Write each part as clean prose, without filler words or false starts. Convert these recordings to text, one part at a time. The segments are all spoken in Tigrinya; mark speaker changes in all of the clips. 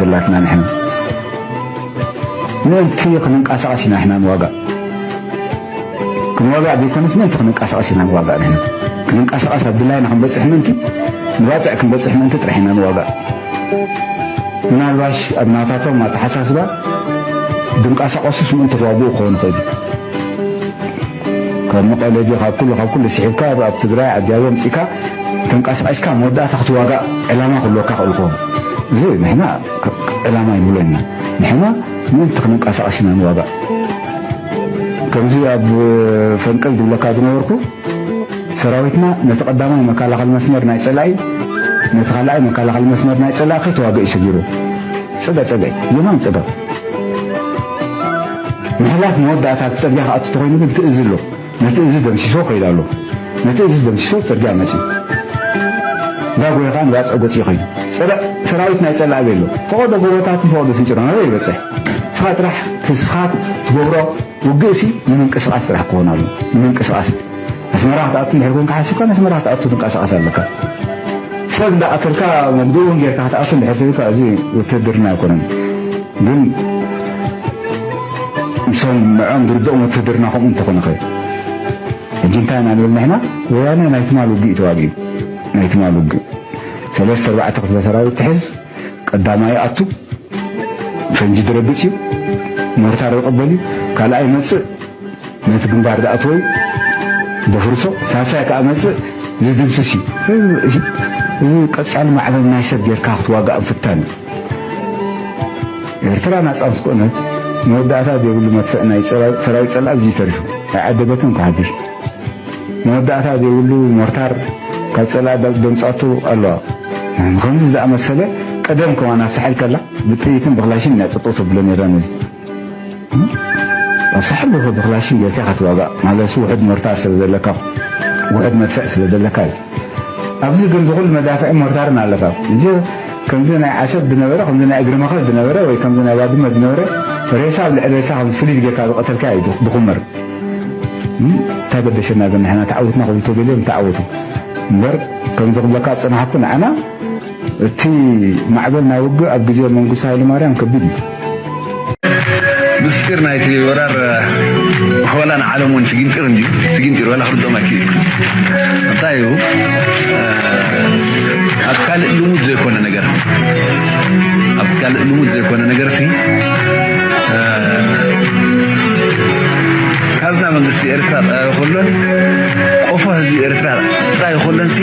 Speaker 1: زلاتنا نحن من تيق ننقاسقسنا احنا نواقع كنواقع دي كنت من تنقاسقسنا نواقع نحن كننقاسقس عبد الله نحن بصح منتي نواصع كنبصح منتي طرحنا نواقع ምናልባሽ አብናታቶም ማተሐሳስባ ድንቃሳቆስስ ምን ተዋቡ ኾን ኸዲ ከመቀለጂ ካኩሉ ሲሕካ ኣብ ትግራይ ዓዲያቦም ፂካ ተንቃሳቀስካ መወዳእታ ክትዋጋ ዕላማ ክህልወካ ክእልኮ እዚ ንሕና ዕላማ ይብለና ንሕና ምን ትክንንቃሳቀስና ንዋጋ ከምዚ ኣብ ፈንቅል ድብለካ ዝነበርኩ ሰራዊትና ነቲ ቀዳማይ መከላኸሊ መስመር ናይ ፀላኢ ነቲ ካልኣይ መከላኸሊ መስመር ናይ ፀላኢ ከይተዋግእ ሰጊሩ ፀገፀገ የማን ፀገ ምሕላት መወዳእታ ፅርግያ ክኣቱ ተኮይኑ ግን ትእዝ ኣሎ ነቲ እዚ ደምሲሶ ከይዳ ኣሎ ነቲ እዚ ደምሲሶ ፅርግያ መፂ ዳጎይኻ ንዋፅኦ ገፂ ኮይኑ ሰራዊት ናይ ፀላኢ ቤሎ ፈቆዶ ጎቦታትን ፈቆዶ ስንጭሮ ነበ ይበፅሕ ስኻ ጥራሕ ስኻ ትገብሮ ውግእሲ ንምንቅስቃስ ጥራሕ ክኾን ኣሎ ንምንቅስቃስ ኣስመራ ክትኣቱ እንድሕር ኮንካ ሓሲብካ ኣስመራ ክትኣቱ ትንቀሳቀስ ኣለካ ሰብ እንዳኣከልካ መግድኡን ጌርካ ክትኣቱ እንድሕር ትብልካ እዚ ውትድርና ኣይኮነን ግን ንሶም ንዖም ዝርድኦም ውትድርና ከምኡ እንተኾነ ኸ ሕጂ እንታይ ኢና ንብል ንሕና ወያነ ናይ ትማል ውግእ ተዋግኡ ናይ ትማል ውግእ 3-4 ክፍለ ሰራዊት ትሕዝ ቀዳማይ ኣቱ ፈንጂ ድረግፅ እዩ ሞርታር ይቕበል እዩ ካልኣይ መፅእ ነቲ ግንባር ዝኣትወዩ ደፍርሶ ሳሳይ ከዓ መፅእ ዝድምስስ እዩ እዚ ቀፃሊ ማዕበል ናይ ሰብ ጌርካ ክትዋጋእ ፍታን ኤርትራ ናፃ ምስኮነት መወዳእታ ዘይብሉ መጥፍዕ ናይ ሰራዊት ፀላእ እዚ ተሪፉ ኣይዓደገትን ክሓድሽ መወዳእታ ዘይብሉ ሞርታር ካብ ፀላእ ደምፃቱ ኣለዋ ከምዚ ዝኣመሰለ ቀደም ከማን ኣብ ሳሕል ከላ ብጥይትን ብክላሽን እናጥጦ ተብሎ ነይራ ነዚ ኣብ ሳሕል ብክላሽን ጌርካ ክትዋጋእ ማለት ውሕድ ሞርታር ስለ ዘለካ ውሕድ መጥፍዕ ስለ ዘለካ እዩ ኣብዚ ግን ዝኩሉ መዳፍዕ ሞርታርን ኣለካ እዚ ከምዚ ናይ ዓሰብ ዝነበረ ከምዚ ናይ እግሪ መኸል ዝነበረ ወይ ከምዚ ናይ ባድመ ዝነበረ ሬሳ ኣብ ልዕሊ ሬሳ ከምዚ ፍሉይ ጌርካ ዝቐተልካ እዩ ዝኹመር እንታይ ገደሸና ግን ንሕና ተዓወትና ክብሉ ተደልዮም ተዓወቱ እምበር ከምዚ ክብለካ ፅናሓኩ ንዓና እቲ ማዕበል ናይ ውግእ ኣብ ግዜ መንግስቲ ሃይለማርያም ከቢድ እዩ
Speaker 2: ምስጢር ናይቲ ወራር ወላ ንዓለም እውን ስግንጢር እንጂ ስግንጢር ወላ ክርዶም ኣይክእል እንታይ እዩ ኣብ ካልእ ልሙድ ዘይኮነ ነገር ኣብ ካልእ ልሙድ ዘይኮነ ነገር ሲ ካብዛ መንግስቲ ኤርትራ ጥራይ ይኮሎን ቆፎ ህዝቢ ኤርትራ ጥራይ ይኮሎን ሲ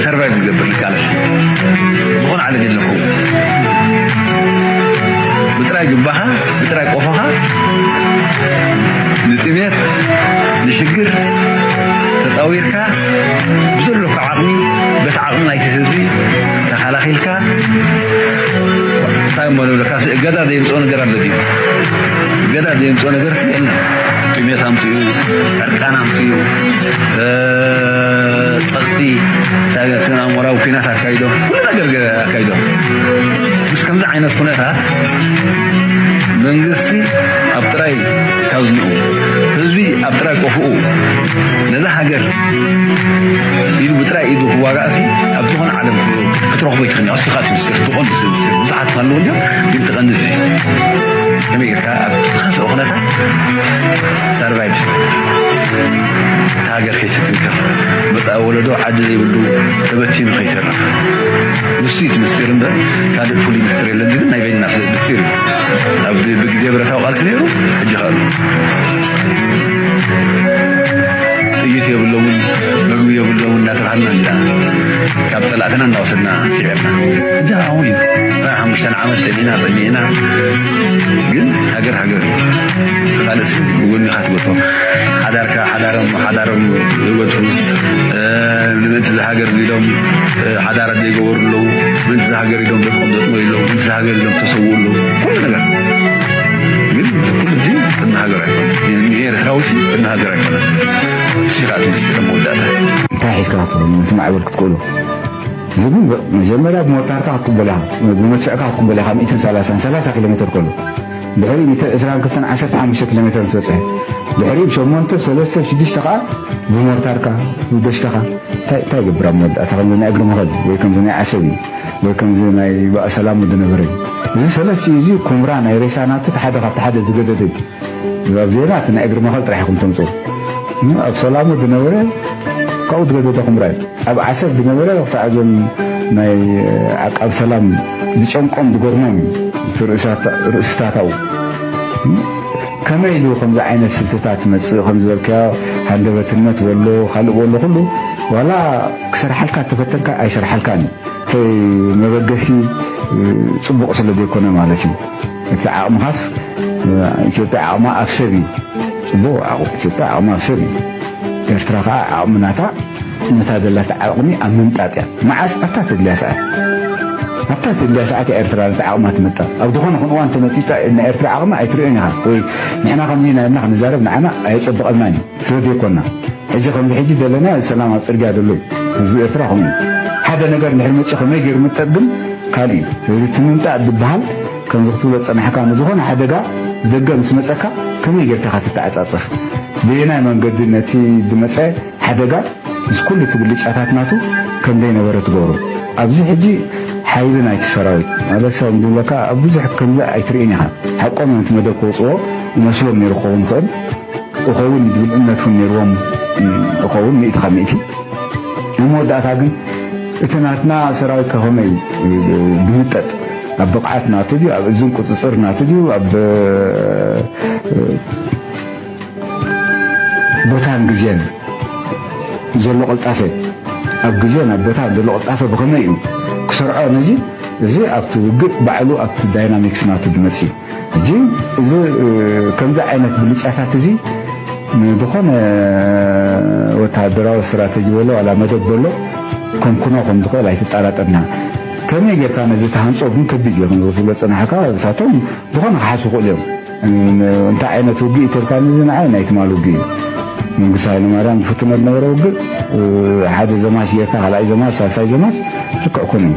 Speaker 2: ሰርቫይቭ ዝገብር ይካለስ ዝኾነ ዓለም የለኩም ብጥራይ ግባኻ ብጥራይ ቆፎኻ ንጥሜት ንሽግር ተፃዊርካ ብዘለካ ዓቕሚ በቲ ዓቕሚ ናይቲ ህዝቢ ተኸላኺልካ እንታይ መለለካ ገዳ ዘይምፅኦ ነገር ኣሎ ድዩ ገዳ ዘይምፅኦ ነገር ሲ የለ ጥሜት ኣምፅኡ ዕርቃን ኣምፅኡ ፀቕጢ ስነ ኣሞራዊ ኩናት ኣካይዶም ኩሉ ነገር ኣካይዶም ምስ ከምዚ ዓይነት ኩነታት መንግስቲ ኣብ ጥራይ ካብ ዝንኡ ህዝቢ ኣብ ጥራይ ቆፍኡ ነዛ ሃገር ኢሉ ብጥራይ ኢዱ ክዋጋእሲ ኣብ ዝኾነ ዓለም ክትረኽቦ ይትኽእል ኣስፊኻ ትምስር ትቆንዲ ስምስር ብዙሓት ካለዎ እንዲዮ ግን ትቐንዲ ከመይ ጌርካ ኣብ ዝኸፍአ ኩነታት ሰርቫይቭ ሃገር ከይትትንከፍ መፃኢ ወለዶ ዓዲ ዘይብሉ ተበቲኑ ከይሰርሕ ንሱ እቲ ምስጢር እምበር ካልእ ፍሉይ ምስጢር የለን ግን ናይ በይንና ምስጢር እዩ ኣብ ብግዜ ብረታዊ ቃልሲ ነይሩ ሕጂ ኸኣሉ ጥይት የብለውን ምግቢ የብለውን እናተባሃልና እንዳ ካብ ፀላእትና እንዳወሰድና ሲዕርና እንዳ አሁን እዩ 5 ዓመት ፀኒዕና ፀኒዕና ግን ሃገር ሃገር ካልእ ሲ ጎኒኻ ትገቶ ሓዳርካ ሓዳሮም ይወቱ ንምንቲ ዝሃገር ኢሎም ሓዳር ዘይገበሩ ኣለዉ ምንቲ ዝሃገር ኢሎም ደቆም ዘጥሞ ኢሎም ምንቲ ዝሃገር ኢሎም ተሰውኡ ኣለዉ ኩሉ ነገር ግን ኩሉ እዚ ቅድሚ ሃገር ኣይኮነ ንኤርትራዊ ሲ ቅድሚ ሃገር ኣይኮነ ሽቃ ትመስል መወዳእታ
Speaker 1: እንታይ ሒዝካ ክትብሉ ነቲ ማዕበል ክትክእሉ እዚ ግን መጀመርያ ብሞርታርካ ክትቅበል ኢኻ ብመድፍዕካ ክትቅበል ኢኻ 130 ኪሎ ሜትር ከሎ ድሕሪ 122 15 ኪሎ ሜትር ትበፅሕ دحريب شمونتب سلسة شديش تقع بمورتاركا ودش تقع تاي برام مد أتخلنا نأجر مغد ويكم زنا عسوي ويكم زنا يبقى سلام ودنبري زي سلسة يجي كمران يريسانات تحدث بجدد زينات نأجر مغد راح يكون تنصور أب سلام ودنبري قود جدد كمراي أب عسب دنبري فعزم ناي أب سلام ديشون قم دقرنامي في رئيساتاو كما يدو خمس عين الستات مسء خمس ذلك هندبتنت ولو خلق ولو كله ولا كسر حلقات تفتنك أي شر حلقاني في مبجسي صبغ صلدي يكون مالتي تعاقم خاص شو تعاقم أفسري صبغ شو تعاقم أفسري يرترق عمناتا نتابع تعاقمي أمم تاتيا معاس أفتات اللي ساعة أفتات اللي ساعة إرترا تعاقمات متى أو دخون خنوان تمتيتا إن إرترا عقم أيترينها وي نحنا خمينا نحن نزارب نعنا أيصدق الماني سودي كنا إذا خمس حجي دلنا السلام على الرجال دلوي حزب إرترا خمين هذا نقدر نحرمت شخص ما يجير متقدم قالي إذا تمنت الدبحال كم زغتوا لتصنع كان زغون هذا جا دقة مسمسك كم يجير تخاط التعاصف بينا من قد نتي دمسة هذا جا مش كل تقولي شاتات ناتو كم دينا ورت جورو أبزي حجي حاولنا يتسراوي هذا سام دولك أبزي حكم لا أيترينها حقهم أنت مدرك وصوا ومسلم يرخون خل وخون يقول إن تكون يروم وخون ميت خميتي ومودة أتاعن إتناتنا سراوي كهمي بمتت أبقعتنا تدي أب زين كتصرنا تدي أب بوتان جزين زلق الطافة أب جزين أب بوتان زلق الطافة بخميو كسرعة نجي زي أبتو جد بعلو أبتو دايناميكس ناتو دمسي جي زي كم زي عينك بالإشعاعات زي دخون وتعبيرات استراتيجية ولا على مدى بلو كم كنا خم دخول لا يتطالع أبنا كم يجي كان زي تهانسو بين كبير من رسول الله حكا ساتهم دخون حاسو كلهم أنت عينك توجي تركان زي عينك يتمالو جي من قصة المرام فتنا النورة وجد هذا زماش يكا على أي زماش ساي زماش لك أكوني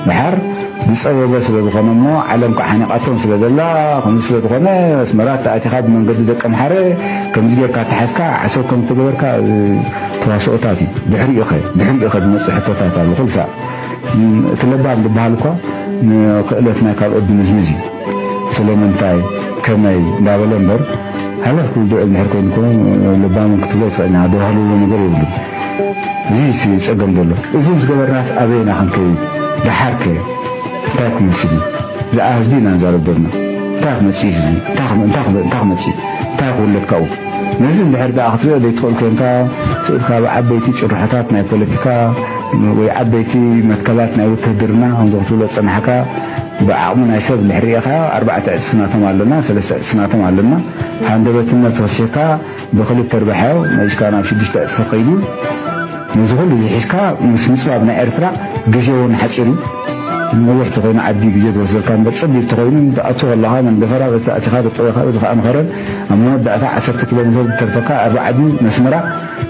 Speaker 1: بحر نسأل بس لدخنا مو علم كحنقاتهم سلدلا خمس لدخنا اسمرات اعتقاد من قد دك محره كم زي كاتحسكا عسو كم تدوركا تواسؤتاتي بحري اخي مصحتات على كل ساعه تلبا ببالكو قلتنا قال ود مزمزي سلمنتاي كماي دابلنبر هلا كل دول نحركونكم لبا من كتلوت فانا دوهلو نغير يبلو زي سي صدم دولو ازم زغبرناس ابينا خنكي دحركه تاك مسلم لا أهدينا نزاربنا تاك مسيح تاك مسيح تاك ولد كاو نزل بحرد أخطر ده يدخل كنتا سيد خاب عبيتي شرحتاتنا بوليتيكا وعبيتي متكلاتنا وتهدرنا هم ضغطوا لصنحكا بعمنا يسب الحريقة 4 سنوات معلنا 3 سنوات معلنا هندبتنا توسيكا بخلي تربحه ما يشكانا في 6 سقيدو نزول اللي حسكا مسمسوا ابن إرترا جزيون حسيري نروح تقولين عدي جزيت وصل كان بتصدي تقولين أطول الله من دفرة بتأتخاذ الطريقة بزخ أنخرن أما ودع 10 كيلومتر ترتقى 4 مسمرة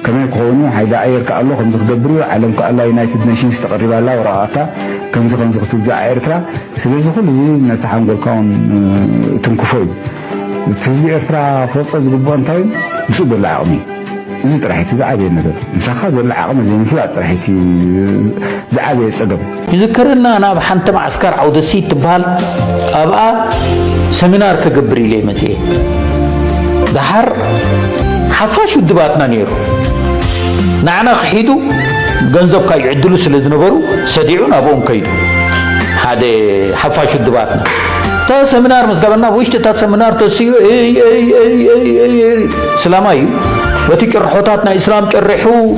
Speaker 1: كمان يقولون هيدا أيرك الله خمس دبروا علم كالله يونايتد نيشنز تقريبا الله وراءته كم زخم ترجع إرترا سلسلة كل زي نتحمل كون تنكفوي تزبي إرترا فوق زبون تايم مش دول عامي زي ترحيتي زعابي النجار مسخة زول العقم زي مفلات ترحيتي زعابي يصدق
Speaker 3: يذكرنا أنا بحنت معسكر عودسي تبال أبقى سمينار كجبري لي متى دحر حفاش الدباتنا نيرو نعنا خيدو جنزب كاي عدلو سلد نبرو سديعون أبوهم كيدو هذا حفاش الدباتنا تا سمينار مسكبنا ويشت تا سمينار تسيو سلاماي وتيك الرحوتاتنا إسلام جرحو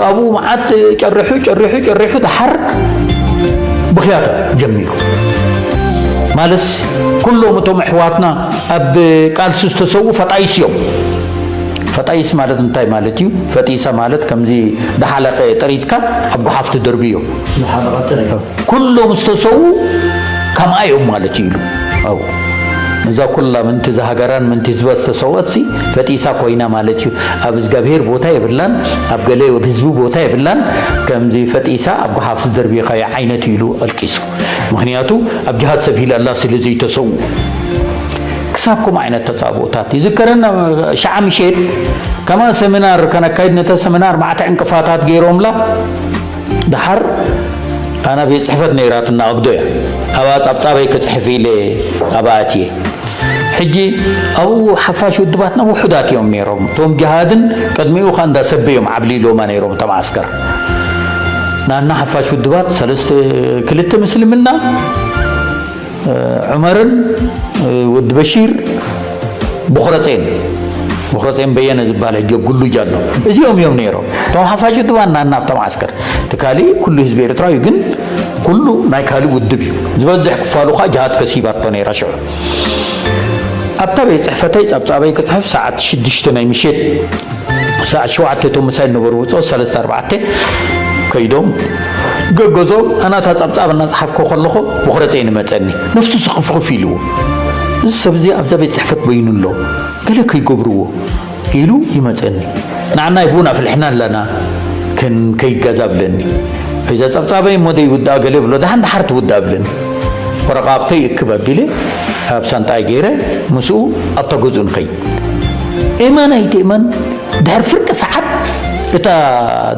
Speaker 3: أبو معات جرحو دحر بخياته جميل مالس كلهم متومحواتنا أب قال سستسووا فتايسيو فتايس مالت انتاي مالتيو فتيسا مالت كم زي دحلقة طريقك أبو حفت دربيو كلهم استسووا كم أيهم مالتيو أو إذا كل من تزهجران من تزبست صوتسي فتيسا كوينا مالتيو أبز جبهر بوتاي بلان أبجلي وبزبو بوتاي بلان كم زي فتيسا أبو حافظ دربي خيا عينتي له الكيسو مهنياتو أبجهاد سبيل الله سلزي تسو كسابكم عين التصابوتات يذكرنا شعب مشيت كما سمينار كان كايد نتا سمينار مع انقفاضات غيرهم لا دحر انا بيصحفت نيراتنا اقدويا ابا صبصابي كصحفي لي اباتي حجي او حفاش ودباتنا وحدات يوم نيرهم توم جهادن قدميو خاندا سبيهم عبليلو ما نيرهم تبع عسكر نانا حفاش ودبات ثلاثه كلته مسلمنا عمرن ود بشير بخرتين بينا زباله يقولوا جالو ازيوم يوم نيرو تو حفاش ودبات نانا تبع عسكر تكالي كل حزب ኤርትራዊ ግን كل نايكالي ودبي زبزح كفالوخا جهاد كسيبات نيرا شو أبتبع صحفتي صبصابي كصحف ساعة 6 ناي مشيت ساعة 7 توم مساي نبرو 3 4 كيدوم غغزو انا تصبصابنا صحف كخلخو بخرتين متني نفسه سخفخ فيلو السبزي ابزبي صحفت بينلو قال كيغبرو يلو يمتني نعنا يبونا في الحنان لنا كن كيغزابلني اذا صبصابي مودي ودا قال بلو دحن حرت ودا بلن ورقابتي يكببلي ابسنت ايغيره مسو اتغزون خي ايمان ايتمان دار فرق ساعات اتا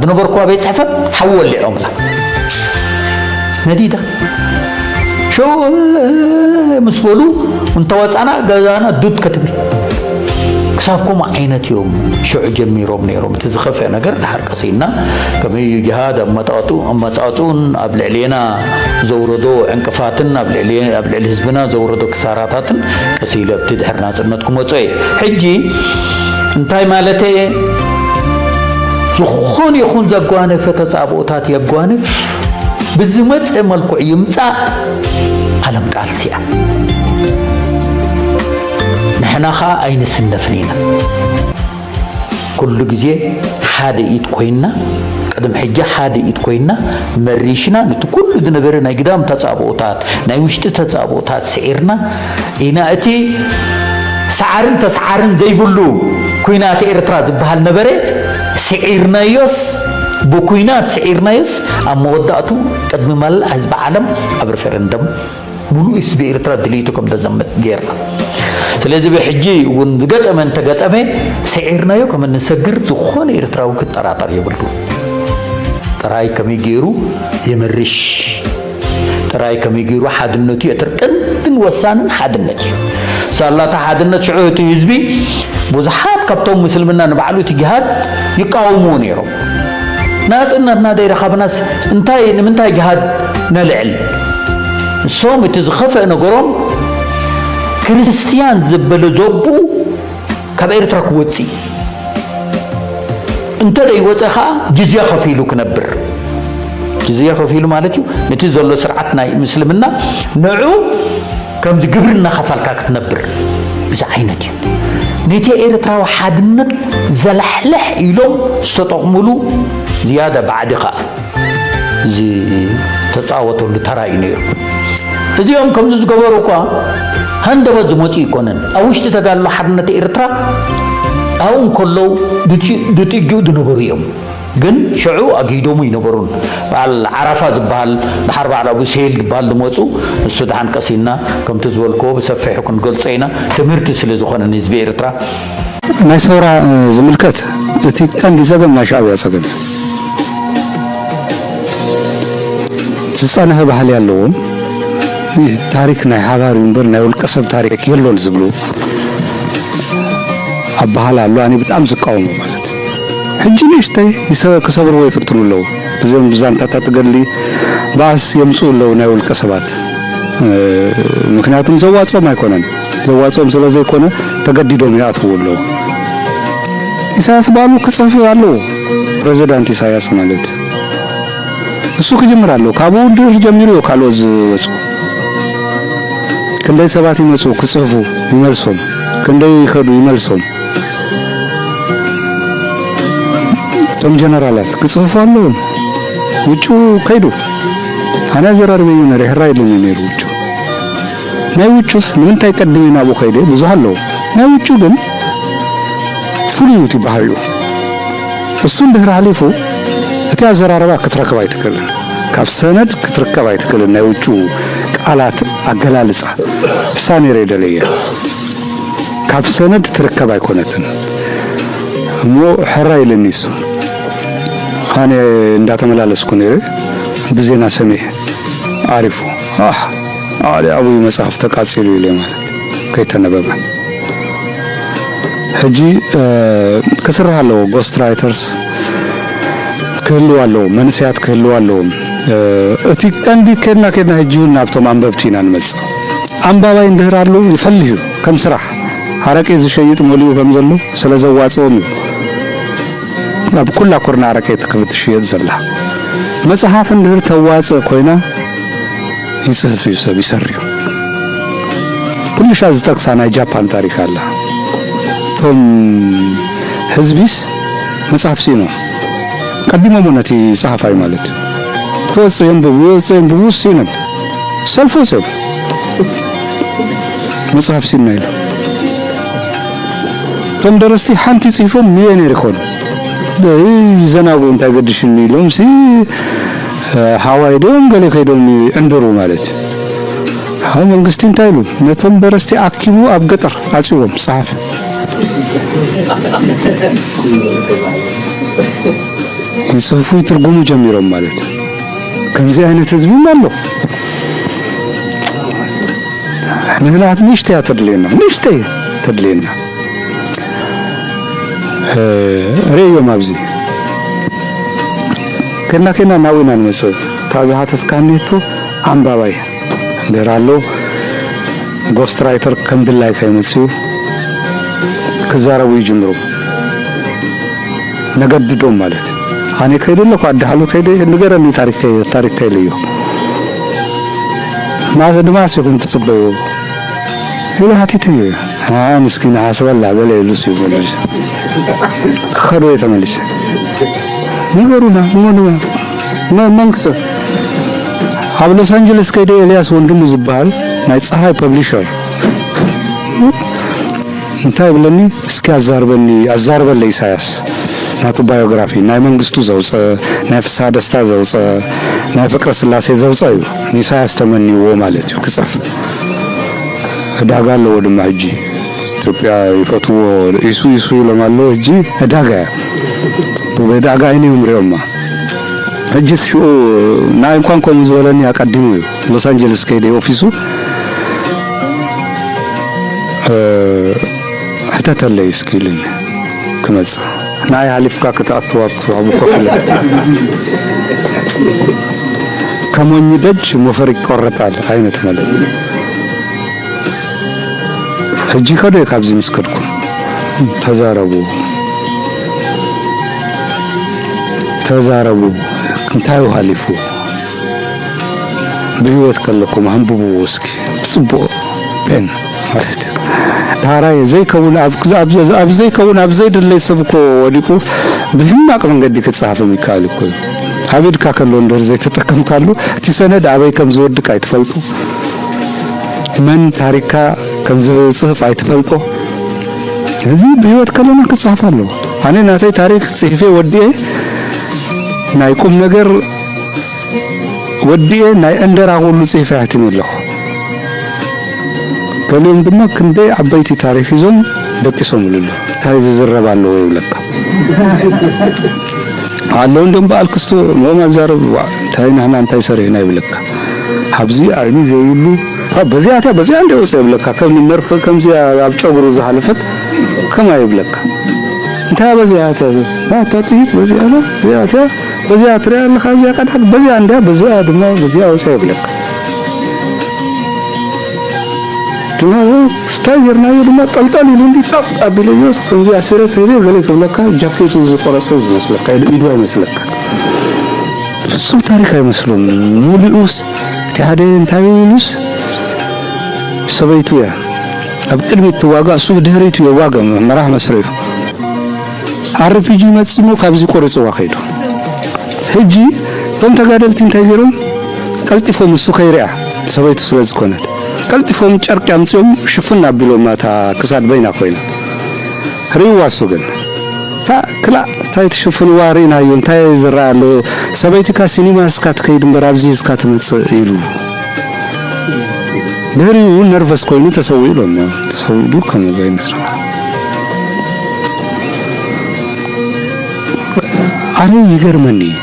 Speaker 3: دنبركو بيت صحفت حول لي عمله نديده شو مسبولو انت وصانا غزانا دود كتبي كسابكم عينت يوم شو جميروم نيروم تزخفه ነገር تحرقسينا كمي جهاد امطاطون ابل علينا زوردو انقفاتنا ابل حزبنا زوردو كساراتاتن قسيله بتدحرنا صنتكم وصي حجي انتي مالتي زخون يخون زغوانف تصابوتات يغوانف بزمت ملكو يمصا علم قال سيا نحنا خا اين سنفنينا كل غزي حاده ايت كوينا قدم حجه حاده ايت كوينا مريشنا كل دنبرنا قدام تصابوتات ناي وشت تصابوتات سعرنا اينا اتي سعرن تسعرن جيبلو كوينات ኤርትራ ዝبحال نبره سعرنا يوس بكوينات سعرنا يوس اموداتو قدم مال حزب عالم اب ريفرندم ሙሉ ህዝብ ኤርትራ ድሊቱኩም ተዘመት ጌርና ስለዚህ በሕጂ ወንድገጠመን ተገጠመ ሰዒርናዮ ከመንሰግር ዝኾነ ኤርትራው ክጠራጠር ይብሉ ጥራይ ከሚገሩ የመርሽ ጥራይ ከሚገሩ ሓድነቱ የትርቅንትን ወሳንን ሓድነት ሳላታ ሓድነት ሽዑቲ ህዝቢ ብዙሓት ካብቶም ሙስልምና ንባዕሉ ትጅሃድ ይቃወሙ ነይሮም ናጽነትና ደይረኻብናስ እንታይ ጅሃድ ነልዕል سوم تزخفه نغروم كريستيان زبل زوبو كبيرترك وصي انت داي وصخا جزيه خفيلو كنبر جزيه خفيلو معناتو نتي زلو سرعتنا مسلمنا نعو كم جبرنا خفالكا كتنبر بس عينتي نتي ايرتراو حادنت زلحلح يلوم استطعملو زياده بعدها زي تتصاوتوا لتراي نير እዚኦም ከምዚ ዝገበሩ እኮ ሃንደበት ዝሞጪ ይኮነን አውሽት ተጋሉ ሓድነት ኤርትራ አሁን ኮለው ድጥጊው ድነበሩ እዮም ግን ሽዑ አጊዶሙ ይነበሩን ባል ዓረፋ ዝባል ድሓር ባዕል አቡ ሰይል ዝባል ድመፁ እሱ ድሓን ቀሲና ከምቲ ዝበልኮ ብሰፊሕ ክንገልጾ ኢና ትምህርቲ ስለ ዝኾነ ህዝቢ ኤርትራ
Speaker 4: ናይ ሰውራ ዝምልከት እቲ ቀንዲ ዘገም ናይ ሻዕብያ ፀገም ዝፀንሐ ባህሊ ያለውን ታሪክ ናይ ሓባር ይንበር ናይ ውልቀሰብ ታሪክ የሎን ዝብሉ አባህል አሉ አኒ በጣም ዝቃወሙ ማለት ሕጂ ንሽተይ ክሰብር ወይ ፍትሉለው እዚኦም ብዛንታታ ተገሊ ባስ የምፁለው ናይ ውልቀሰባት ምክንያቱም ዘዋጾም አይኮነን ዘዋጾም ስለዘይኮነ ተገዲዶም ያትውለው ኢሳያስ ባሉ ክጽፍ ያለው ፕሬዝዳንት ኢሳያስ ማለት እሱ ከጀመራለው ካቦ ድር ጀምሮ ካልወዝ ወጽ ክንደይ ሰባት ይመጹ ክጽፉ ይመልሶም ክንደይ ይከዱ ይመልሶም ቶም ጀነራላት ክጽፉ አለው ውጩ ከይዱ አና ዘራር በዩ ነሪ ህራይ ለሚነሩ ውጩ ናይ ውጩስ ምን ታይቀድሚና አቡ ከይደ ብዙ አለው ናይ ውጩ ግን ፍሉት ይባሃዩ እሱ እንደህራ አለፉ እቲ አዘራረባ ክትረከብ አይተከለ ካብ ሰነድ ክትረከብ አይተከለ ናይ ውጩ ቃላት አገላልጻ ሳኔ ረደለየ ካብ ሰነድ ትርከብ ኣይኮነትን እሞ ሕራ ኢለኒሱ ኣነ እንዳተመላለስኩ ነይረ ብዜና ሰሚዕ አሪፉ አቡይ መጽሐፍ ተቃጽሉ ኢለ ማለት ከይተነበበ ሕጂ ከስራሃለው ጎስት ራይተርስ ክህልዋለው መንስያት ክህልዋለው እቲ ቀንዲ ከና ሕጂውን ናብቶም አንበብቲና ንመጽ አንባባይ እንድህራሉ ይፈልዩ ከም ስራሕ አረቄ ዝሸይጥ ሞሊው ከም ዘሎ ስለዘዋጽኦም ናብ ኩላ ኮርና አረቄ ትክፍት ሽየጥ ዘላ መጽሐፍ እንድህር ተዋጽ ኮይና ይጽሕፍ ይሰብ ይሰርዩ ኩልሻ ዝጠቅሳና ጃፓን ታሪክ አለ ቶም ህዝቢስ መጽሐፍ ሲኖ ቀድሞ ሞነቲ ጸሐፋይ ማለት ተወጽየም ብቡ ሲነም ሰልፎ ሰብ መጽሐፍ ሲናይሉ ቶም ደረስቲ ሓንቲ ጽፎም ሚሊዮኔር ይኮኑ ዘናጉ እንታይ ገድሽኒ ኢሎም ሲ ሃዋይ ደም ገለ ከይዶም እንደሩ ማለት ሃው መንግስቲ እንታይ ኢሉ ነቶም ደረስቲ አክቡ ኣብ ገጠር አጽዮም ጸሐፍ ይጽፉ ይትርጉሙ ጀሚሮም ማለት ከምዚ አይነት ህዝብ አለ ምክንያት ንሽተ ያተድለና ንሽተ ተድለና ረዮ ማብዚ ከና ናዊና ነሰ ታዛሃተት ካኔቶ አንባባይ ደራሎ ጎስት ራይተር ከምድላይ ከመጽዩ ከዛራው ይጅምሩ ነገድዶም ማለት አኔ ከይደለኩ አዳሃሉ ከይደ ንገረኒ ታሪክ ከይልዩ ማዘድማስ ይሁን ተጽበዩ ይላሃቲት ምስኪን ሐሰበላ በለ ይሉስ ይወልስ خدو የተመለሰ ንገሩና መንክስ ኣብ ሎስ አንጀለስ ከይደ ኤልያስ ወንድሙ ዝባል ናይ ፀሐይ ፐብሊሸር እንታይ ብለኒ እስኪ አዛርበለ ኢሳያስ ናቱ ባዮግራፊ ናይ መንግስቱ ዘውፀ ናይ ፍስሐ ደስታ ዘውፀ ናይ ፍቅረ ስላሴ ዘውፀ እዩ ኢሳያስ ተመኒዎ ማለት እዩ ክጽፍ ዳጋሎ ወድማ ሕጂ ኢትዮጵያ ይፈትዎ ኢሱ ለማሎ ሕጂ ዳጋ አይኔ ምሪውማ ሕጂ ሹ ናይ እንኳን ኮን ዝበለኒ ያቀድሙ እዩ ሎስ አንጀለስ ከይደ ኦፊሱ ሕተተለይ እስኪልኝ ክመጽ ናይ ሃሊፍካ ከተአጥዋት አቡ ኮፍለ ከሞኝ ደጅ ሞፈር ይቆረጣል አይነት ማለት ሕጂ ከደ ካብዚ መስከድኩ ተዛረቡ እንታይ ሃሊፉ በህይወት ከለኩም አንብቡ እስኪ ጽቦ ፔን ማለት ታራይ ዘይከውን አብዘይ ድለይ ሰብኮ ወዲቁ በህማቅ መንገድ ከተጻፈ ሚካኤል እኮ አብድካ ከሎ እንደር ዘይ ተጠቀም ካሉ እቲ ሰነድ አበይ ከም ዝወድቅ አይተፈልጡ መን ታሪካ ከም ዝጽፍ አይተፈልጡ ስለዚህ በህይወት ከለና ከተጻፋለሁ አኔ ናታይ ታሪክ ጽፌ ወዲኤ ናይ ቁም ነገር ወዲኤ ናይ እንደራ ሁሉ ጽፌ ያትምለሁ ከለም ድማ ክንዴ አበይቲ ታሪክ ይዞም ደቂሶም ልሉ ታሪክ ዝረባለው ይብለካ አለው እንደም ባልክስቶ ነው ማዛረብ ታይናና እንታይ ሰሪና ይብለካ ሀብዚ አይኑ ዘይሉ በዚያ እንደው ይብለካ ከም መርፍ ከምዚ አብጨጉሩ ዘሐለፈት ከማ ይብለካ እንታይ በዚያ ታጥይት በዚያ ትሪያል ኻዚያ ቀዳል በዚያ ድማ በዚያ ወሰ ይብለካ ስታይርና ድማ ጠልጠል ይሉ እንዲጣብ አብለዮስ ከዚያ አስረት ይሉ ለካ ጃኬቱ ዝቆረሰው ዝመስለካ ይዱ አይመስለካ እሱ ታሪክ አይመስሉም ሙሉስ ታዲያ እንታዩስ ሰበይቱ ያ አብቅድሚት ዋጋ እሱ ድህሪቱ የዋጋ መራህ መስሪው አርፒጂ መጽሞ ካብዚ ቆረጸው አከይዱ ሕጂ ቶም ተጋደልቲ እንታይ ገይሮም ቀልጢፎም እሱ ከይሪያ ሰበይቱ ስለዚህ ኮነት ቀልጢፎም ጨርቅ ያምጽዮም ሽፍና አብሎ ማታ ክሳድ በይና ኮይና ሪዋሱ ግን ክላ ታይትሽፍን ዋሪና ይንታይ ዝራሎ ሰበይቱ ካ ሲኒማ ስካት ከይድም በራብዚ ስካት መጽ ይሉ دريو نرفز كوينو تسوي له كم بين سرعة أنا يجرمني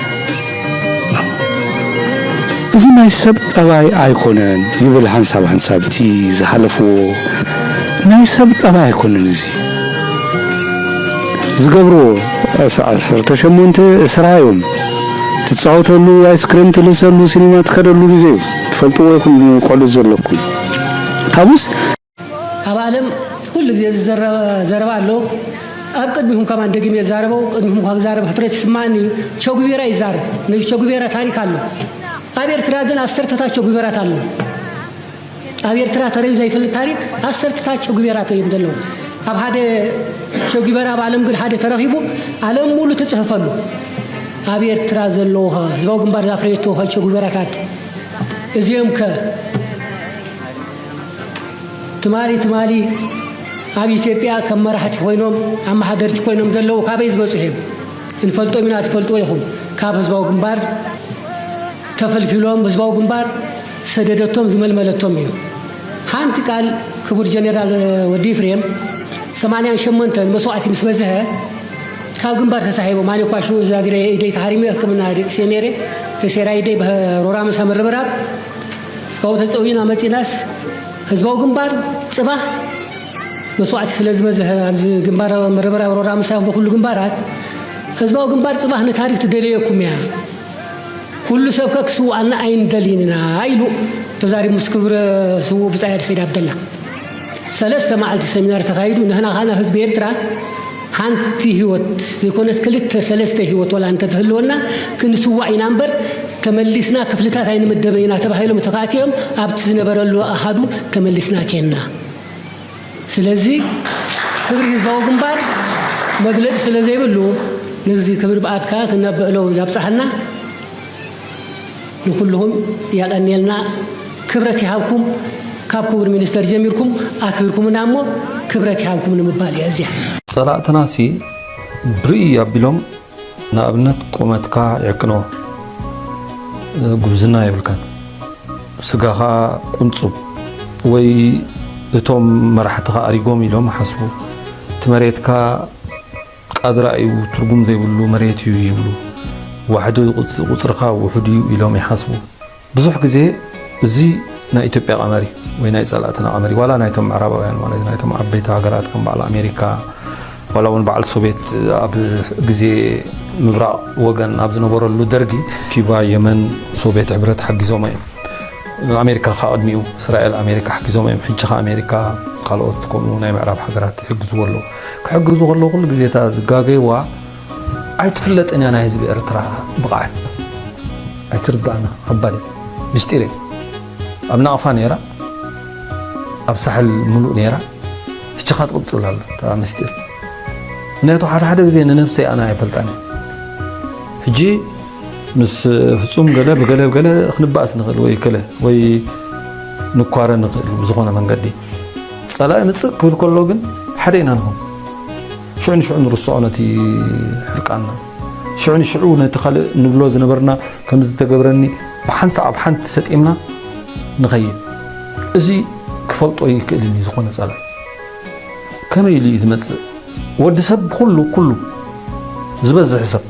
Speaker 4: إذا ما يسب أباي أيكونن يبل هنساب تي زحلفو ما يسب أباي أيكونن زقبرو سرتشمونت إسرائيل تتصاوتلو آيس كريم تلسلو سينما تخدلو لزي تفلطوا يكون قول زلكم حبس
Speaker 5: أبالم كل زربا له أبقد بهم كمان دقيم يزاربوا قدهم خاك زارب حفرة سماني شوق بيرا يزارب نجي شوق بيرا تاريخ الله أبير تراجن أسر تتا شوق بيرا تالو أبير ترا تري زي في التاريخ أسر تتا شوق بيرا تيم زلوا أب هذا شوق بيرا بعلم قل هذا ترهيبه علم مولو تسهفلو أبير ترا زلوها زوجن بارد أفريتو هاي شوق بيرا كات إزيم ك تمالي أبي إثيوبيا كم مرحت خوينهم أما حضرت خوينهم زلوا كابيز بسهم إن فلتوا من أتفلتوا يهم كابز باوجن بار تفلفلهم بس باوجن بار سددتهم زمل ملتهم يوم حانت قال كبر جنرال ودي فريم 80 شمنت مسوعتي مسبزها كاوجن بار تسحبوا ماني قاشو زاغري إيدي تحريمي كمنا سيميري تسيرا إيدي برورام سامر براب كاو تسوينا متيناس هزباو جنبار صباح مسوعت سلازم زه جنبار مربرا ورورا مساهم بكل جنبارات هزباو جنبار صباح نتاريخ تدليكم يا كل سبكك سو أنا عين دليلنا عيلو تزاري مسكبر سو بزاير سيد عبد الله ثلاثة معلت السمينار تقايدو نحنا خانا هزب إيرترا حانتي هوت يكون اسكلت ثلاثة هوت ولا أنت تهلونا كن سو عين أمبر كملسنا كفلتات عين مدبينا تبهيلو متقاتيهم أبت زنبرلو أحدو كملسنا كينا سلازي كبر يزباو جنبار مجلس سلازي بلو نزي كبر بعدك كنا بقلو جاب صحنا لكلهم يعني لنا كبرتي هاكم كاب كبر مينستر جميركم أكبركم نامو كبرتي هاكم نمبالي أزيح
Speaker 6: صلاة ناسي بري يابلهم نابنت قومتك يكنو ጉብዝና ይብልካን ስጋኻ ቁንጹብ ወይ እቶም መራሕትኻ አሪጎም ኢሎም ሓስቡ ትመሬትካ ቃድራ እዩ ትርጉም ዘይብሉ መሬት እዩ ይብሉ ዋሕዱ ቁጽርኻ ውሕዱ ኢሎም ይሓስቡ ብዙሕ ግዜ እዚ ናይ ኢትዮጵያ ቀመሪ ወይ ናይ ጸላእትና ቀመሪ ዋላ ናይቶም ምዕራባውያን ማለት ናይቶም ዓበይቲ ሃገራት ከም በዓል ኣሜሪካ ዋላ እውን በዓል ሶቪየት ኣብ ግዜ ምብራቅ ወገን ኣብ ዝነበረሉ ደርጊ ኪባ የመን ሶቪየት ሕብረት ሓጊዞም እዮም ኣሜሪካ ቀድሚኡ እስራኤል ኣሜሪካ ሓጊዞም እዮም ሕጂ ኣሜሪካ ካልኦት ከምኡ ናይ ምዕራብ ሃገራት ይሕግዝዎ ኣለዉ ክሕግዙ ከለዉ ኩሉ ግዜታ ዝጋገይዋ ኣይትፍለጥን እያ ናይ ህዝቢ ኤርትራ ብቕዓት ኣይትርዳእና ከባድ ምስጢር እዩ ኣብ ናቕፋ ነይራ ኣብ ሳሕል ሙሉእ ነይራ ሕጂ ካ ትቕፅል ኣላ እታ ምስጢር ምክንያቱ ሓደ ግዜ ንነብሰይ ኣነ ኣይፈልጣን ሕጂ ምስ ፍጹም ገለ ብገለ ክንባእስ ንኽእል ወይ ከለ ወይ ንኳረ ንኽእል ብዝኾነ መንገዲ ጸላኢ ምፅእ ክብል ከሎ ግን ሓደ ኢና ንኹን ሽዑ ንርስዖ ነቲ ሕርቃና ሽዑ ነቲ ካልእ ንብሎ ዝነበርና ከም ዝተገብረኒ ብሓንሳ ኣብ ሓንቲ ሰጢምና ንኸይድ እዚ ክፈልጦ ይክእልኒ ዝኾነ ጸላኢ ከመይ ኢሉ እዩ ዝመፅእ ወዲ ሰብ ኩሉ ዝበዝሕ ሰብ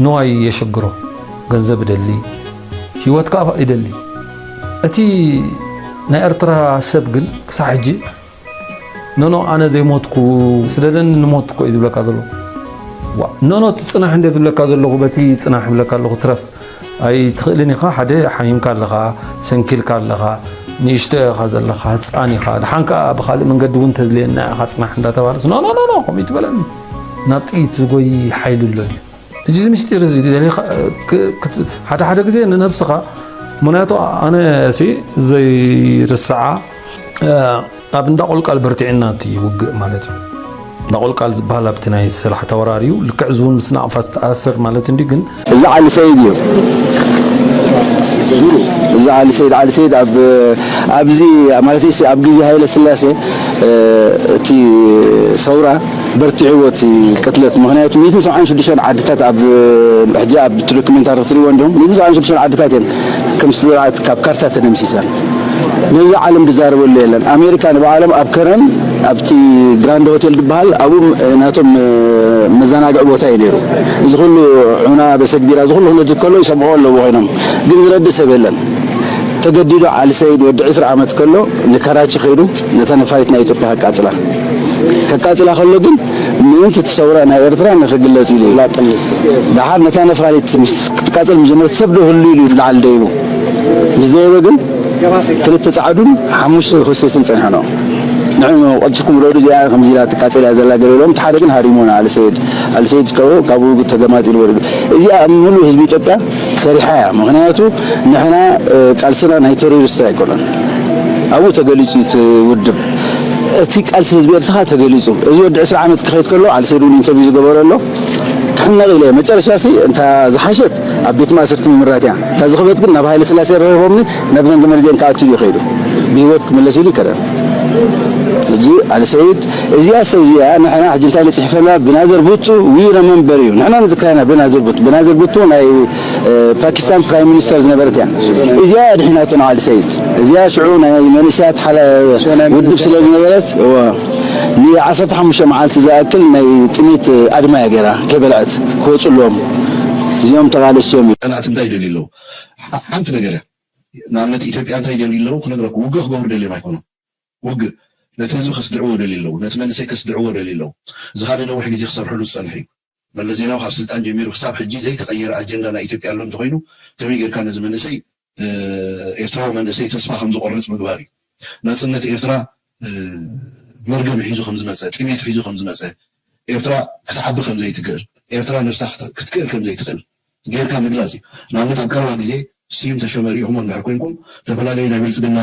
Speaker 6: نواي يشجره جنزب دلي هيوت كافة يدلي أتي نأرترا سبقن ساعجي نو أنا دي موتكو سددن نموتكو إذا بلك هذا نو تصنع عندي إذا بلك هذا اللغة بتي تصنع بلك اللغة ترف أي تخليني خا حدا حميم كان لغة سنكيل كان لغة نيشته هذا اللغة هساني خا حنكا بخالي من قدون تدلين خاصنا عندها توارث نو قوم يتبلن نطي تقوي حيل اللون تجي مستير زي دي حتى كذي نفسها مناطق أنا سي زي الساعة أبن دقول قال برتعنا تي وق مالته دقول قال بحاله بتناي سلاح توراريو الكعزون مسنا فاست أثر مالته ديجن
Speaker 7: زعل سيدي زعل سيد على سيد أبزي مالتي سي أبجي هاي السلاسة تي ثورة برتعوتي قتلت مغنيات 196 عدتات اب حجاب دوكيومنتاري تري وندهم 196 عدتات كم ساعات كاب كارتات نمسيسان ነዚ ዓለም ድዛረበሉ የለን ኣሜሪካን ብዓለም ኣብ ከረን ኣብቲ ግራንድ ሆቴል ድበሃል ኣብኡ ናቶም መዘናግዒ ቦታ እዩ ነይሩ እዚ ኩሉ ዑና በሰግዲራ እዚ ኩሉ ክነድር ከሎ ይሰምዑ ኣለዎ ኮይኖም ግን ዝረዲ ሰብ የለን ተገዲዱ ዓሊ ሰይድ ወዲ 20 ዓመት ከሎ ንከራቺ ኸይዱ ነታ ነፋሪት ናይ ኢትዮጵያ ከቃፅላ ከሎ ግን ምእንቲ ተሰውራ ናይ ኤርትራ ንኽግለጽ ኢሉ ድሓር ነታ ነፋሪት ምስ ክትቃፅል መጀመርያ ሰብ ዶ ህሉ ኢሉ ላዓል ደይቡ ምስ ደይበ ግን ክልተ ጻዕዱን 5 ሆሴስን ጸኒሖ ንሕኑ ቀጭኩም ረዱ እዚኣ ከምዚ ኢላ ትቃፀል እያ ዘላ ገለሎም እቲ ሓደ ግን ሃሪሞና ኣሊ ሰይድ ካብኡ ተገማጢሉ ወሪዱ እዚኣ ሙሉእ ህዝቢ ኢትዮጵያ ሰሪሓ እያ ምክንያቱ ንሕና ቃልስና ናይ ቴሮሪስት ኣይኮነን ኣብኡ ተገሊጹ ትውድብ እቲ ቃልሲ ህዝቢ ኤርትራ ተገሊጹ እዚ ወዲ 20 ዓመት ክኸይድ ከሎ ኣሊ ሰይድ ኢንተርቪው ዝገበረሎ ክሕነቕ ኢለ መጨረሻ እንታ ዝሓሸት ኣብ ቤት ማእሰርቲ ምምራት እያ እንታ ዝኽበት ግን ናብ ሃይለ ስላሴ ረኺቦምኒ ናብ ዘንጊ መርዜን ከኣትዩ ይኸይዱ ብሂወት ክመለስ ኢሉ ይከረን እጂ ኣሊ ሰይድ እዚኣ ሰብ እዚኣ ንሕና ሕጂ እንታይ ለፅሒፈና ብናዘር ቡቱ ዊ ረመምበር እዩ ንሕና ንዝክራና ብናዘር ቡቱ ናይ ፓኪስታን ፕራይም ሚኒስተር ዝነበረት እያ እዚኣ ድሒናቶ ነው ኣሊ ሰይድ እዚኣ ሽዑ ናይ መንእስያት ውድብ ስለ ዝነበረት ን15 መዓልቲ ዝኣክል ናይ ጥሚት ኣድማ እያ ገይራ ከይበልዐት ክወፅሎም እዚኦም ተቃለስዮም እዩ
Speaker 8: ጠላት እንታይ ይደልዩ ኣለዉ ሓንቲ ነገር እያ ንኣብነት ኢትዮጵያ እንታይ ይደልዩ ኣለዉ ክነግረኩም ውግእ ክገብሩ ደልዮም ኣይኮኑም ውግእ ነቲ ህዝቢ ከስድዕዎ ደልዩ ኣለዉ ነቲ መንእሰይ ከስድዕዎ ደልዩ ኣለዉ እዚ ሓደ ነዊሕ ግዜ ክሰርሕሉ ዝፀንሐ እዩ መለስ ዜናዊ ካብ ስልጣን ጀሚሩ ክሳብ ሕጂ ዘይተቀየረ ኣጀንዳ ናይ ኢትዮጵያ ኣሎ እንተኮይኑ ከመይ ጌርካ ነዚ መንእሰይ ኤርትራዊ መንእሰይ ተስፋ ከም ዝቆርፅ ምግባር እዩ ናፅነት ኤርትራ መርገም ሒዙ ከም ዝመፀ ጥሜት ሒዙ ከም ዝመፀ ኤርትራ ክትዓቢ ከም ዘይትክእል ኤርትራ ነፍሳ ክትክእል ከም ዘይትክእል ጌርካ ምግላፅ እዩ ንኣብነት ኣብ ቀረባ ግዜ ስዩም ተሾመ ሪኢኹም እንድሕር ኮንኩም ዝተፈላለዩ ናይ ብልፅግና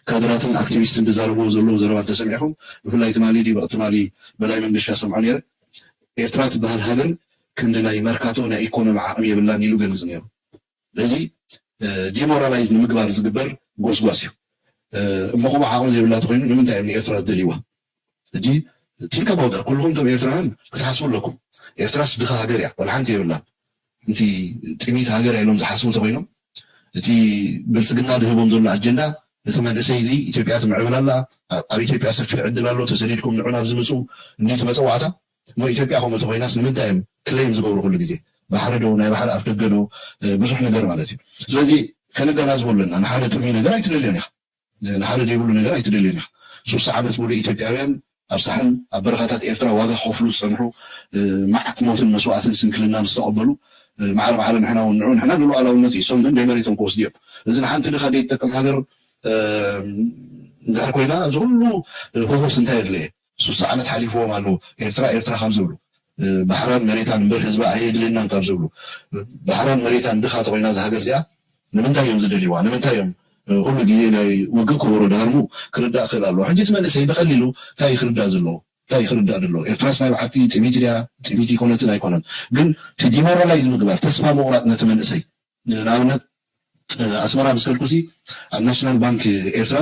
Speaker 8: ካድራትን ኣክቲቪስትን ዝዛረብዎ ዘለዉ ዘረባት ተሰሚዕኹም ብፍላይ ትማሊ ዲበቅ ትማሊ በላይ መንገሻ ሰምዖ ነይረ ኤርትራ ትበሃል ሃገር ክንዲ ናይ መርካቶ ናይ ኢኮኖሚ ዓቕሚ የብላን ኢሉ ገልፅ ነይሩ ስለዚ ዲሞራላይዝ ንምግባር ዝግበር ጎስጓስ እዩ እሞኹም ዓቕሚ ዘይብላ ተኮይኑ ንምንታይ እዮም ንኤርትራ ዝደልይዋ እጂ ቲንካ ባውዳ ኩልኩም ቶም ኤርትራውያን ክትሓስቡ ኣለኩም ኤርትራስ ድኻ ሃገር እያ ወላ ሓንቲ የብላ እንቲ ጥሚት ሃገር ኢሎም ዝሓስቡ ተኮይኖም እቲ ብልፅግና ዝህቦም ዘሎ ኣጀንዳ እቲ መንእሰይ እዚ ኢትዮጵያ ትምዕብል ኣላ ኣብ ኢትዮጵያ ሰፊሕ ዕድል ኣሎ ተሰዲድኩም ንዑ ናብ ዝምፁ እንዲት መፀዋዕታ እሞ ኢትዮጵያ ከምኡ ተኮይናስ ንምንታይ እዮም ክለይም ዝገብሩ ኩሉ ግዜ ባሕሪ ዶ ናይ ባሕሪ ኣፍ ደገ ዶ ብዙሕ ነገር ማለት እዩ ስለዚ ከነገናዝቦ ኣለና ንሓደ ጥርሚ ነገር ኣይትደልዮን ኢኻ ንሓደ ዘይብሉ ነገር ኣይትደልዮን ኢኻ 60 ዓመት ሙሉእ ኢትዮጵያውያን ኣብ ሳሕን ኣብ በረኻታት ኤርትራ ዋጋ ከፍሉ ዝፀንሑ መዓት ሞትን መስዋዕትን ስንክልናን ዝተቐበሉ ማዕረ ማዕረ ንሕና ንሉኣላውነት እዩ ሶም ግን ደይመሬቶም ክወስዱ እዮም እዚ ንሓንቲ ድኻ ደይትጠቀም ሃገር እንድሕር ኮይና እዚ ኩሉ ህጉስ እንታይ የድለየ 60 ዓመት ሓሊፍዎም ኣለዉ ኤርትራ ካብ ዝብሉ ባሕራን መሬታን እምበር ህዝባ ኣየድልናን ካብ ዝብሉ ባሕራን መሬታን ድኻ ተኮይና እዚ ሃገር እዚኣ ንምንታይ እዮም ዝደልይዋ ንምንታይ እዮም ኩሉ ግዜ ናይ ውግእ ክብሮ ዳርሙ ክርዳእ ክእል ኣለዎ ሕጂ እቲ መንእሰይ ብቐሊሉ እንታይ ክርዳእ ዘለዎ እንታይ ክርዳእ ደሎ ኤርትራስ ናይ ባዕቲ ጥሚት ድያ ጥሚት ኢኮነትን ኣይኮነን ግን እቲ ዲሞራላይዝ ምግባር ተስፋ ምቑራጥ ነቲ መንእሰይ ንኣብነት ኣስመራ ምስ ከልኩሲ ኣብ ናሽናል ባንክ ኤርትራ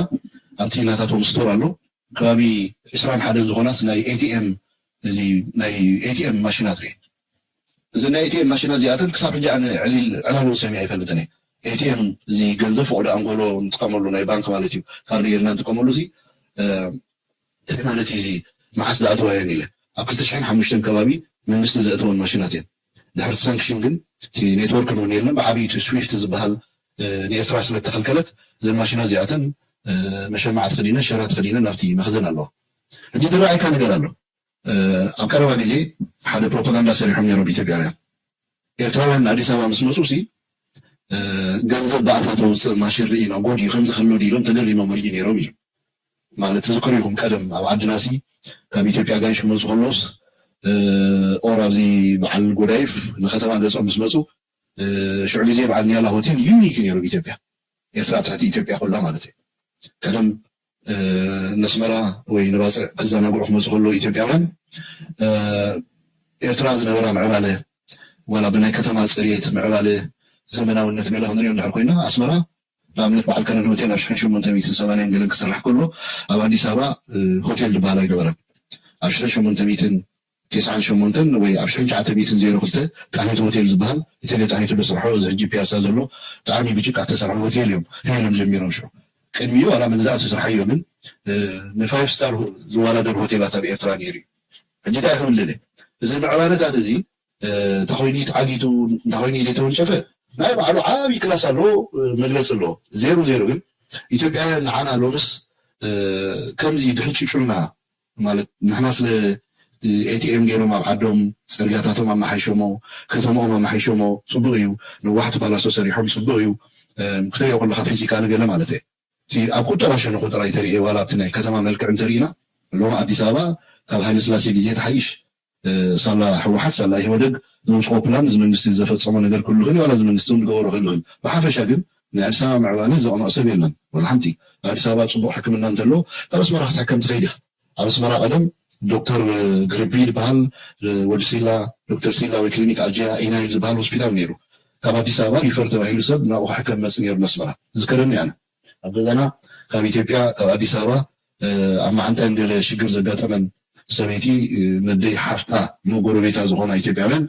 Speaker 8: ኣብቲ ናታቶም ስቶር ኣሎ ከባቢ 21 ዝኾናስ ናይ ኤቲኤም እዚ ናይ ኤቲኤም ማሽናት ርአ እዚ ናይ ኤቲኤም ማሽና እዚኣተን ክሳብ ሕጂ ኣነ ዕላሉ ሰሚዐ ኣይፈልጥን ኤቲኤም እዚ ገንዘብ ፍቅዲ ኣንጎሎ ንጥቀመሉ ናይ ባንክ ማለት እዩ ካርዲ ጌርና ንጥቀመሉ እዚ ማለት እዩ እዚ መዓስ ዝኣተወ እየን ኢለ ኣብ 2005 ከባቢ መንግስቲ ዘእተወን ማሽናት እየን ድሕሪ ሳንክሽን ግን እቲ ኔትወርክ እውን የለን ብዓብዪ እቲ ስዊፍት ዝበሃል ንኤርትራ ስለተኸልከለት እዘን ማሽና እዚኣተን መሸማዕ ተኸዲነን ሸራ ተኸዲነን ናብቲ መኽዘን ኣለዋ ሕጂ ዝረኣይካ ነገር ኣሎ ኣብ ቀረባ ግዜ ሓደ ፕሮፓጋንዳ ሰሪሖም ነይሮም ኢትዮጵያውያን ኤርትራውያን ኣዲስ ኣበባ ምስ መፁ ሲ ገንዘብ ብኣታ ተውፅእ ማሽን ርኢና ጎድዩ ከምዚ ከሎ ኢሎም ተገሪሞም ርኢ ነይሮም ኢሉ ማለት ተዝከሩ ኢኹም ቀደም ኣብ ዓድናሲ ካብ ኢትዮጵያ ጋይሽ ክመፁ ከሎስ ኦር ኣብዚ በዓል ጎዳይፍ ንከተማ ገፆም ምስ መፁ ሽዑ ግዜ በዓል ኒያላ ሆቴል ዩኒክ ነይሩ ኢትዮጵያ ኤርትራ ትሕቲ ኢትዮጵያ ኩላ ማለት እዩ ቀደም ነስመራ ወይ ንባፅዕ ክዘናግዑ ክመፁ ከሎ ኢትዮጵያውያን ኤርትራ ዝነበራ ምዕባለ ዋላ ብናይ ከተማ ፅሬት ምዕባለ ዘመናውነት ገለ ክንሪኦ እንድሕር ኮይና ኣስመራ ንኣብነት በዓል ከረን ሆቴል ኣብ 1880 ገለ ክስራሕ ከሎ ኣብ ኣዲስ ኣበባ ሆቴል ዝበሃል ኣይነበረን ኣብ 1898 ወይ ኣብ 1902 ጣሂቱ ሆቴል ዝበሃል እተለ ጣሂቱ ዝሰርሖ እዚ ሕጂ ፒያሳ ዘሎ ብጣዕሚ ብጭቃ ተሰርሐ ሆቴል እዮም ሄሎም ጀሚሮም ሽዑ ቅድሚኡ ዋላ መግዛእቲ ስርሓዮ ግን ን5 ስታር ዝወዳደር ሆቴላት ኣብ ኤርትራ ነይሩ ሕጂ እንታይ ክብል እዚ ምዕባለታት እዚ ተኾይኒ ተዓጊቱ እንተኾይኒ ተወንጨፈ ናይ ባዕሉ ዓብዪ ክላስ ኣለዎ መግለፂ ኣለዎ 0-0 ግን ኢትዮጵያውያን ንዓና ሎምስ ከምዚ ድሕጭጩልና ማለት ንሕና ስለ ኤቲኤም ገይሮም ኣብ ዓዶም ፅርግያታቶም ኣመሓይሾሞ ከተማኦም ኣመሓይሾሞ ፅቡቅ እዩ ነዋሕቲ ፓላሶ ሰሪሖም ፅቡቅ እዩ ክትሪኦ ከለካ ፊዚካሊ ገለ ማለት እዩ ኣብ ቁጠባ ሸነኹ ጥራይ ተሪእየ ዋላ እቲ ናይ ከተማ መልክዕ እንተሪእና ሎማ ኣዲስ ኣበባ ካብ ሃይለ ስላሴ ግዜ ተሓይሽ ሳላ ሕወሓት ሳላ ኢህወደግ ዘውፅኦ ፕላን እዚ መንግስቲ ዘፈፀሞ ነገር ክህሉ ክእል ዋላ እዚ መንግስቲ ዝገበሮ ክህሉ ክእል ብሓፈሻ ግን ናይ ኣዲስ ኣበባ ምዕባለ ዘቕንዖ ሰብ የለን ወላ ሓንቲ ኣዲስ ኣበባ ፅቡቅ ሕክምና እንተሎ ኣብ ኣስመራ ክትሕከም ትኸይድ ኢኻ ኣብ ኣስመራ ቀደም ዶክተር ግርቢ ዝበሃል ወዲ ሲላ ዶክተር ሲላ ወይ ክሊኒክ ኣጅያ ኢናይ ዝበሃል ሆስፒታል ነይሩ ካብ ኣዲስ ኣበባ ሪፈር ተባሂሉ ሰብ ናብኡ ክሕከም መፅእ ነይሩ መስመራ ዝከረኒ ኣነ ኣብ ገዛና ካብ ኢትዮጵያ ካብ ኣዲስ ኣበባ ኣብ ማዓንጣን ገለ ሽግር ዘጋጠመን ሰበይቲ ንደይ ሓፍታ ንጎረቤታ ዝኾና ኢትዮጵያውያን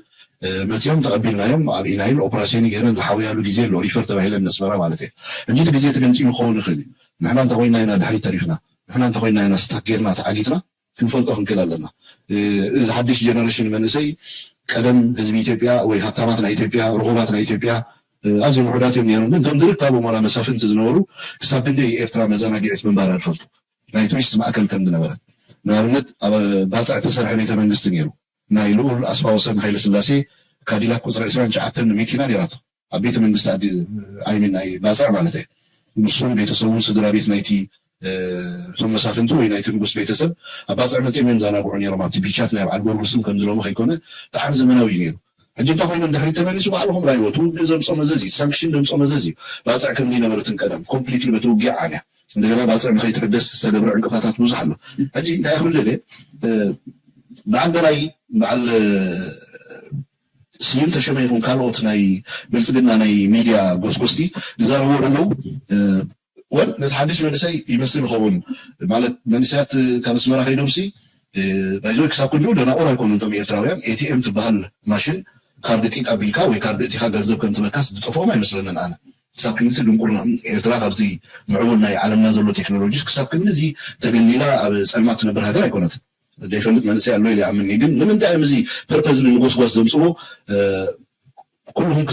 Speaker 8: መፅኦም ተቐቢልናዮም ኣብ ኢናይል ኦፕራሲዮን ገይረን ዝሓውያሉ ግዜ ኣሎ ሪፈር ተባሂለን መስመራ ማለት እዩ ሕጂ እቲ ግዜ ተገንፂሉ ክኸውን ይኽእል እዩ ንሕና እንተኮይና ኢና ድሕሪት ተሪፍና ንሕና እንተኮይና ኢና ስታክ ጌርና ተዓጊትና ክንፈልጦ ክንክእል ኣለና እዚ ሓድሽ ጀነሬሽን መንእሰይ ቀደም ህዝቢ ኢትዮጵያ ወይ ሃብታማት ናይ ኢትዮጵያ ርሁባት ናይ ኢትዮጵያ ኣዝዮም ውሑዳት እዮም ነይሮም ግን እቶም ዝርከቦም ዋላ መሳፍንቲ ዝነበሩ ክሳብ ክንደይ የኤርትራ መዘናግዒት ምንባር ኣድፈልጡ ናይ ቱሪስት ማእከል ከም ዝነበረ ንኣብነት ኣብ ባፅዕ ተሰርሐ ቤተ መንግስቲ ነይሩ ናይ ልኡል ኣስፋወሰን ሃይለ ስላሴ ካዲላክ ቁፅሪ 29 መኪና ነይራቶ ኣብ ቤተ መንግስቲ ኣይሚን ናይ ባፅዕ ማለት እዩ ንሱን ቤተሰቡን ስድራ ቤት ናይቲ እቶም መሳፍንቲ ወይ ናይቲ ንጉስ ቤተሰብ ኣብ ባፅዕ መፅኦም እዮም ዘናግዑ ነይሮም ኣብቲ ቢቻት ናይ በዓል ጎርጉስም ከም ዝሎሙ ከይኮነ ብጣዕሚ ዘመናዊ እዩ ነይሩ ሕጂ እንታ ኮይኑ እንድሕሪት ተመሊሱ ባዕልኩም ራይወት ውግእ ዘምፆ መዘዝ እዩ ሳንክሽን ዘምፆ መዘዝ እዩ ባፅዕ ከምዚ ነበረትን ቀደም ኮምፕሊትሊ በቲ ውግዕ ዓንያ እንደገና ባፅዕ ንከይትሕደስ ዝተገብረ ዕንቅፋታት ብዙሕ ኣሎ ሕጂ እንታይ ክብል በዓል በላይ በዓል ስዩም ተሸመ ይኹን ካልኦት ናይ ብልፅግና ናይ ሚድያ ጎስጎስቲ ዝዛረብዎ ኣለው ወል ነቲ ሓድሽ መንእሰይ ይመስል ይኸውን ማለት መንእሰያት ካብ ኣስመራ ከይዶምሲ ባይዞ ክሳብ ክንዱ ደናቑር ኣይኮኑ እቶም ኤርትራውያን ኤቲኤም ትበሃል ማሽን ካርዲ ጢቅ ኣቢልካ ወይ ካርዲ እቲኻ ገንዘብ ከም ትበካስ ዝጠፍኦም ኣይመስለንን ኣነ ክሳብ ክንዲ ድንቁርና ኤርትራ ካብዚ ምዕቡል ናይ ዓለምና ዘሎ ቴክኖሎጂስ ክሳብ ክንዲ እዚ ተገሊላ ኣብ ፀልማት ትነብር ሃገር ኣይኮነትን ዘይፈልጥ መንእሰይ ኣሎ ኢለ ይኣምኒ ግን ንምንታይ እዮም እዚ ፐርፐዝ ንጎስጓስ ዘምፅዎ ኩልኩም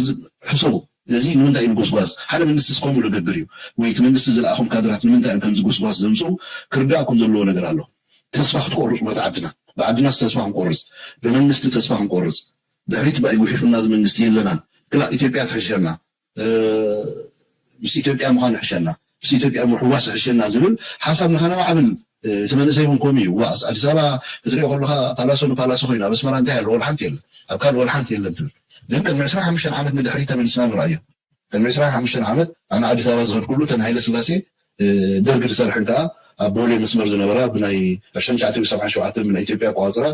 Speaker 8: ሕሰቡ እዚ ንምንታይ እዩ ንጎስጓስ ሓደ መንግስቲ ስከምኡ ዝገብር እዩ ወይ እቲ መንግስቲ ዝለኣኹም ካድራት ንምንታይ እዮም ከምዚ ጎስጓስ ዘምፅኡ ክርዳእኩም ዘለዎ ነገር ኣሎ ተስፋ ክትቆርፁ በቲ ዓድና ብዓድናስ ተስፋ ክንቆርፅ ብመንግስቲ ተስፋ ክንቆርፅ ድሕሪት ባይ ጉሒፍና እዚ መንግስቲ የለናን ክላ ኢትዮጵያ ትሕሸና ምስ ኢትዮጵያ ምዃን ይሕሸና ምስ ኢትዮጵያ ምሕዋስ ይሕሸና ዝብል ሓሳብ ንኸነማዕብል እቲ መንእሰይ እውን ከምኡ እዩ ዋስ ኣዲስ ኣበባ ክትሪኦ ከለካ ፓላሶ ንፓላሶ ኮይኑ ኣብ ኣስመራ እንታይ ኣሎ ወላ ሓንቲ የለን ኣብ ካልእ ወላ ሓንቲ የለን ትብል ግን ቅድሚ 25 ዓመት ንድሕሪት ተመሊስና ንርአዮ ቅድሚ 25 ዓመት ኣነ ኣዲስ ኣበባ ዝኸድ ኩሉ ተን ሃይለ ስላሴ ደርጊ ዝሰርሕን ከዓ ኣብ ቦሌ መስመር ዝነበራ ብናይ 1977 ብናይ ኢትዮጵያ ኣቋፅራ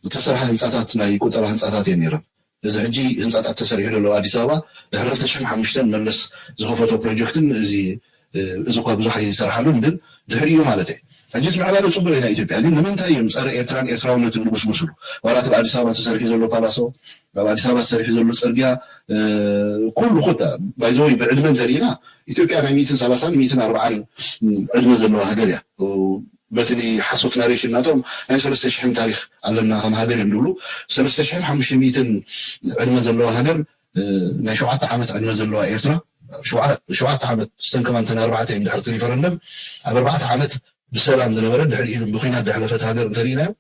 Speaker 8: ዝተሰርሐ ህንፃታት ናይ ቁጠባ ህንፃታት እየን ነይረን እዚ ሕጂ ህንፃታት ተሰሪሑ ዘለዎ ኣዲስ ኣበባ ድሕሪ 2005 መለስ ዝኸፈቶ ፕሮጀክትን እዚ እኳ ብዙሕ ይሰርሓሉን ግን ድሕሪ እዩ ማለት እዩ ሕጂ እቲ ምዕባለ ፅቡቅ ኢና ኢትዮጵያ ግን ንምንታይ እዮም ፀረ ኤርትራን ኤርትራውነትን ንጉስጉስሉ ዋላ እቲ ብኣዲስ ኣበባ ተሰሪሑ ዘሎ ፓላሶ ኣብ ኣዲስ ኣበባ ተሰሪሑ ዘሎ ፅርግያ ኩሉ ኮታ ባይዘወይ ብዕድመ እንተሪእና ኢትዮጵያ ናይ 130 140 ዕድመ ዘለዋ ሃገር እያ በቲ ሓሶት ናሬሽን ናቶም ናይ 3000 ታሪክ ኣለና ከም ሃገር እዮም ዝብሉ 3500 ዕድመ ዘለዋ ሃገር ናይ 7 ዓመት ዕድመ ዘለዋ ኤርትራ 7 ዓመት ሰንከማን ተን 4 ድሕሪ እቲ ሪፈረንደም ኣብ 4 ዓመት ብሰላም ዝነበረ ድሕሪ ኢሎም ብኩናት ዘሕለፈት ሃገር እንተሪእናዮ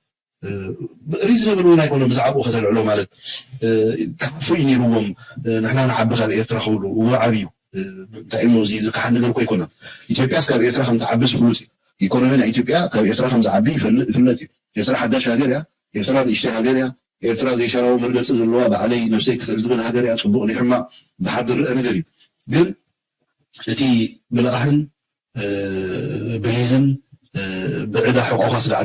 Speaker 8: ሪዝነብል እውን ኣይኮነም ብዛዕባኡ ከተልዕሎ ማለት ካፉይ ነይሩዎም ንሕና ንዓቢ ካብ ኤርትራ ክብሉ እዎ ዓብዩ እንታይ እሞ እዚ ዝከሓድ ነገር እኮ ኣይኮነን ኢትዮጵያስ ካብ ኤርትራ ከም ትዓቢ ፍሉጥ እዩ ኢኮኖሚ ናይ ኢትዮጵያ ካብ ኤርትራ ከም ዝዓቢ ይፍለጥ እዩ ኤርትራ ሓዳሽ ሃገር እያ ኤርትራ ንእሽተይ ሃገር እያ ኤርትራ ዘይሻራዊ መርገፂ ዘለዋ ባዕለይ ነፍሰይ ክኽእል ዝብል ሃገር እያ ፅቡቅ ሕማቅ ብሓደ ዝርአ ነገር እዩ ግን እቲ ብልቃሕን ብሊዝን ብዕዳ ሕቆኻ ስጋዕ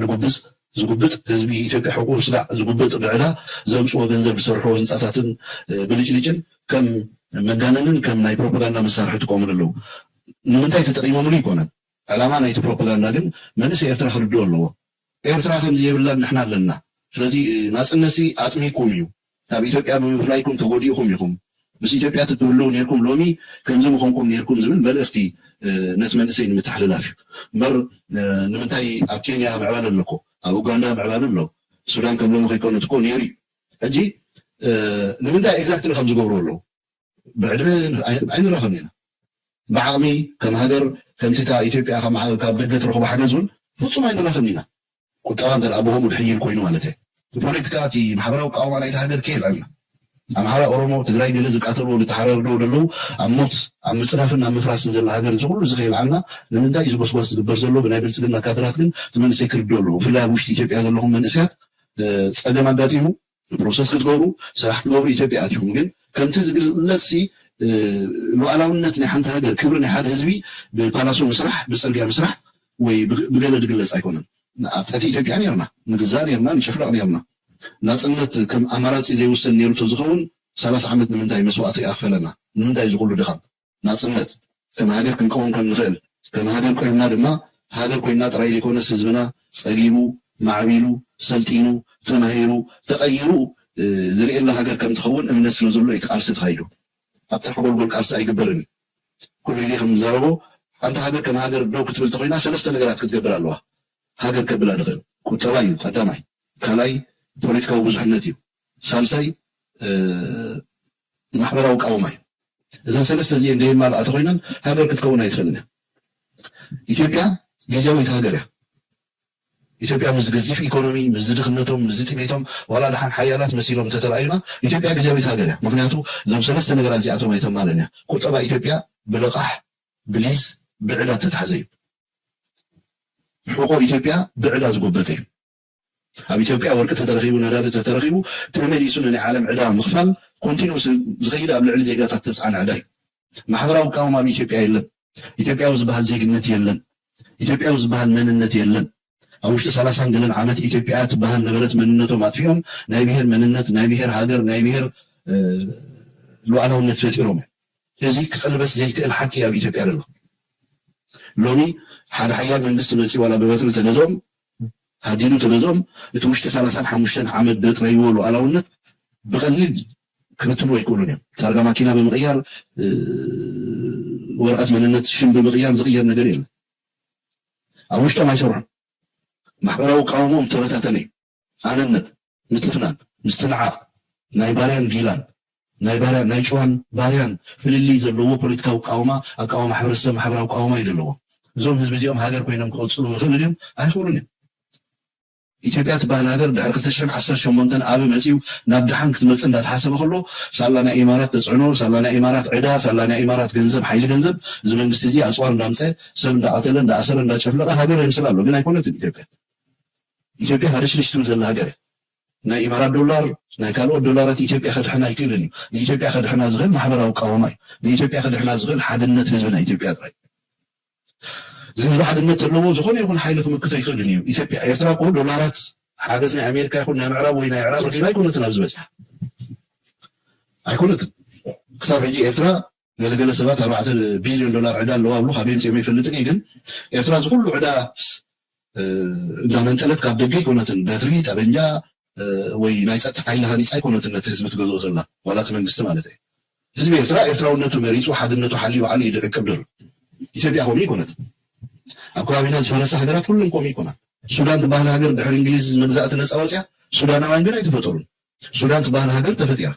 Speaker 8: ዝጉብጥ ህዝቢ ኢትዮጵያ ሕቁ ስጋዕ ዝጉብጥ ብዕዳ ዘምፅዎ ገንዘብ ዝሰርሑ ህንፃታትን ብልጭልጭን ከም መጋነንን ከም ናይ ፕሮፓጋንዳ መሳርሒ ትቆምሉ ኣለዉ ንምንታይ ተጠቂሞምሉ ይኮነን ዕላማ ናይቲ ፕሮፓጋንዳ ግን መንእሰይ ኤርትራ ክርድኦ ኣለዎ ኤርትራ ከምዚ የብላ ንሕና ኣለና ስለዚ ናፅነሲ ኣጥሚኩም እዩ ካብ ኢትዮጵያ ብምፍላይኩም ተጎዲእኩም ኢኹም ምስ ኢትዮጵያ ትትህልው ነርኩም ሎሚ ከምዚ ምኾንኩም ነርኩም ዝብል መልእኽቲ نتمنسي نمتحللافيو مر نمنتاي اب كينيا معبان لكو اب اوغندا معبان لو السودان كم لو يكون تكون يري اجي نمنتاي اكزاكتلي خمس غبرو له بعد عين رخمنا بعمي كم هاجر كم تتا ايثيوبيا كم كاب دغت رخبه حجزون فصوم عين رخمنا كنت انا ابوهم الحي الكوين مالته البوليتيكاتي محبراو قاوم على هاجر كيل عنا أمحارة أورومو تقرأي جلز قاتلوا لتحرر دولو أموت أم مسرافنا أم فراسن زل هاجر زغلو زخيل عنا لمن دا يزقوس بس برزلو بنايبل سجلنا كادرات لين تمن سكر دولو في الله وش إثيوبيا لهم من إسيات تقدم عباتهم البروسيس كتقولوا سرحت قبل إثيوبيا أتهم جن كم تزقل لسي لو على ونتني حنت هاجر كبرنا حد حزبي ببالاسو مسرح بسرقة مسرح وبقال دقلس أيقونا أبتدي إثيوبيا نيرنا نجزار يرنا نشفر نيرنا ناصنت كم أمارات زي وسن نيرو تزخون 3 عامات من داي مسواتي أخفلنا من داي زغلو دخان ناصنت كم هاجر كنكون كنخيل كم هاجر كوينا دما هاجر كوينا تراي ليكونس حزبنا صغيبو معبيلو سلطينو تماهيرو تغيرو زري الله هاجر كم تخون امنا سلوزلو يتقالس تخايدو ابتر حقول قالس ايغبرني كل ጊዜ كم زربو انت هاجر كم هاجر دو كتبل تخوينا سلسته ነገራት ክትገብር ኣለዋ هاجر كبل ادخل كتباي قداماي كلاي ፖለቲካው ብዙሕነት እዩ ሳልሳይ ማሕበራዊ ቃውማይ እዘን ሰለስተ እዚአን እንደማልኣተ ኮይነን ሃገር ክትከውን ኣይትኽእልን ኢትዮጵያ ጊዜያዊት ሃገር እያ ኢትዮጵያ ምስ ገዚፍ ኢኮኖሚ ምስ ድኽነቶም ምስ ጥሜቶም ዋላ ድሓን ሓያላት መሲሎም ተተባይና ኢትዮጵያ ጊዜያዊት ሃገር እያ ምክንያቱ እዞም ሰለስተ ነገራት እዚኣቶም ኣይተማለኛ ቁጠባ ኢትዮጵያ ብልቃሕ ብሊዝ ብዕዳ ተተሓዘ እዩ ሕቆ ኢትዮጵያ ብዕዳ ዝጎበተ እዩ ኣብ ኢትዮጵያ ወርቂ ተተረኺቡ ነዳዲ ተተረኺቡ ተመሊሱ ናይ ዓለም ዕዳ ምኽፋል ኮንቲኒውስ ዝኸይድ ኣብ ልዕሊ ዜጋታት ተፅዓነ ዕዳ እዩ ማሕበራዊ ቃውማ ኣብ ኢትዮጵያ የለን ኢትዮጵያዊ ዝበሃል ዜግነት የለን ኢትዮጵያዊ ዝበሃል መንነት የለን ኣብ ውሽጢ 30 ገለን ዓመት ኢትዮጵያ ትበሃል ነበረት መንነቶም ኣጥፊኦም ናይ ብሔር መንነት ናይ ብሔር ሃገር ናይ ብሔር ሉዓላውነት ፈጢሮም እዚ ክቕልበስ ዘይክእል ሓቂ ኣብ ኢትዮጵያ ኣሎ ሎሚ ሓደ ሓያል መንግስቲ መፂ ዋላ ብበትሪ ተገዞም هادينو تجزم بتوشت 35 عام بتريو ሉዓላውነት بقليل كنتنو يكونون ترجمة ماكينة بمغيار ورقة مننت شم بمغيار زغير ነገር የለ ኣብ ውሽጦም ኣይሰርሑን ማሕበራዊ ቃውሞም ተበታተነ ኣነነት ምትፍናን ምስትንዓቅ ናይ ባርያን ዲላን ናይ ባርያን ናይ ጨዋን ባርያን ፍልሊ ዘለዎ ፖለቲካዊ ቃውማ ኣቃውማ ማሕበረሰብ ማሕበራዊ ቃውማ ይደለዎ እዞም ህዝቢ እዚኦም ሃገር ኮይኖም ክቅፅሉ ይኽእሉ ድዮም ኣይኽእሉን እዮም ኢትዮጵያ ትበሃል ሃገር ድሕሪ 2018 ኣብ መፂው ናብ ድሓን ክትመፅእ እንዳተሓሰበ ከሎ ሳላ ናይ ኢማራት ተፅዕኖ ሳላ ናይ ኢማራት ዕዳ ሳላ ናይ ኢማራት ገንዘብ ሓይሊ ገንዘብ እዚ መንግስቲ እዚ ኣፅዋር እንዳምፀ ሰብ እንዳቀተለ እንዳኣሰረ እንዳጨፍለቀ ሃገር ይምስል ኣሎ ግን ኣይኮነትን ኢትዮጵያ ሃደሽልሽቱ ዘላ ሃገር ናይ ኢማራት ዶላር ናይ ካልኦት ዶላራት ኢትዮጵያ ከድሕና ኣይክእልን እዩ ንኢትዮጵያ ከድሕና ዝኽእል ማሕበራዊ ቃወማ እዩ ንኢትዮጵያ ከድሕና ዝኽእል ሓድነት ህዝቢ ናይ ኢትዮጵያ ጥራይ زين حدነት ዘለዎ ዝኾነ ይኹን ሓይሊ ክምክቶ ይኽእልን እዩ ኢትዮጵያ ኤርትራ እኮ ዶላራት ሓገዝ ናይ ኣሜሪካ ይኹን ናይ ምዕራብ ወይ ናይ ዕራብ ረኺባ ኣይኮነትን ኣብ ዝበፅሓ ኣይኮነትን ክሳብ ሕጂ ኤርትራ ገለገለ ሰባት 4 ቢልዮን ዶላር ዕዳ ኣለዋ ብሎ ካብ ምፅኦም ይፈልጥን እዩ ግን ኤርትራ ዝኩሉ ዕዳ እንዳመንጠለት ካብ ደገ ኣይኮነትን በትሪ ጠበንጃ ወይ ናይ ፀጥታ ሓይሊ ሃኒፃ ኣይኮነትን ነቲ ህዝቢ ትገዝኦ ዘላ ዋላ እቲ መንግስቲ ማለት እዩ ህዝቢ ኤርትራ ኤርትራውነቱ መሪፁ ሓድነቱ ሓልዩ ባዕሉ ይደቅብ ደሎ ኢትዮጵያ ከምኡ ይኮነት ኣብ ከባቢና ዝፈረሰ ሃገራት ኩሎም ከምኡ ይኮና ሱዳን ትበሃል ሃገር ድሕሪ እንግሊዝ መግዛእቲ ነፃ ወፅያ ሱዳናውያን ግን ኣይተፈጠሩን ሱዳን ትበሃል ሃገር ተፈጢራ